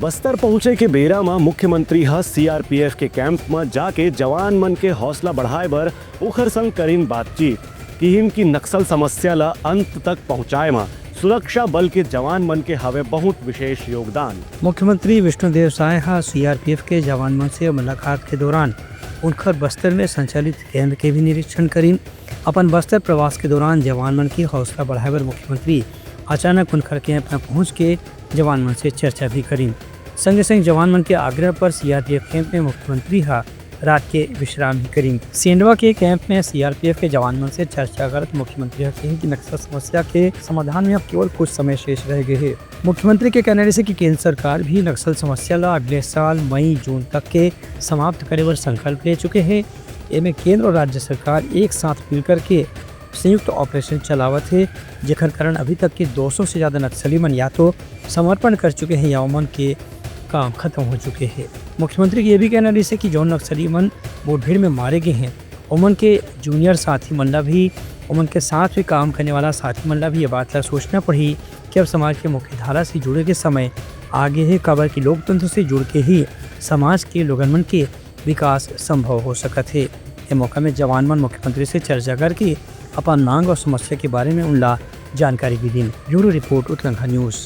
बस्तर पहुंचे के बेरा में मुख्यमंत्री सीआरपीएफ के कैंप में जाके जवान मन के हौसला बढ़ाए बर ओखर संग करीन बातचीत कि इनकी नक्सल समस्या ला अंत तक पहुंचाए में सुरक्षा बल के जवान मन के हवे बहुत विशेष योगदान। मुख्यमंत्री विष्णुदेव साय सीआरपीएफ के जवान मन से मुलाकात के दौरान उनकर बस्तर में संचालित केंद्र के भी निरीक्षण करीन। अपन बस्तर प्रवास के दौरान जवान मन की हौसला बढ़ाए बर मुख्यमंत्री अचानक उनकर कैंप में पहुंच के जवान मन से चर्चा भी करीन। संगे संग जवान मन के आग्रह पर सीआरपीएफ कैंप में मुख्यमंत्री रात के विश्राम भी करीन। सेंडवा के कैंप में सीआरपीएफ के जवान मन से चर्चा करत मुख्यमंत्री कही कि नक्सल समस्या के समाधान में अब केवल कुछ समय शेष रह गए हैं। मुख्यमंत्री के कहने से कि केंद्र सरकार भी नक्सल समस्या ला अगले साल मई जून तक के समाप्त करे बर संकल्प ले चुके हैं। इनमें केंद्र और राज्य सरकार एक साथ मिलकर के संयुक्त ऑपरेशन चलावत है, जेकर कारण अभी तक के 200 से ज़्यादा नक्सली मन या तो समर्पण कर चुके हैं या उमन के काम खत्म हो चुके हैं। मुख्यमंत्री की यह भी कहना है कि जो नक्सली मन मुठभेड़ में मारे गए हैं उमन के जूनियर साथी मन ला भी, उमन के साथ भी काम करने वाला साथी मन ला भी ये बात ला सोचना पड़ी कि अब समाज के मुख्य धारा से जुड़े के समय आगे है, काबर की लोकतंत्र से जुड़ के ही समाज के लोगन मन के विकास संभव हो सकत है। इस मौका में जवान मन मुख्यमंत्री से चर्चा करके अपन मांग और समस्या के बारे में उनला जानकारी भी दी। Bureau report Uttarakhand news.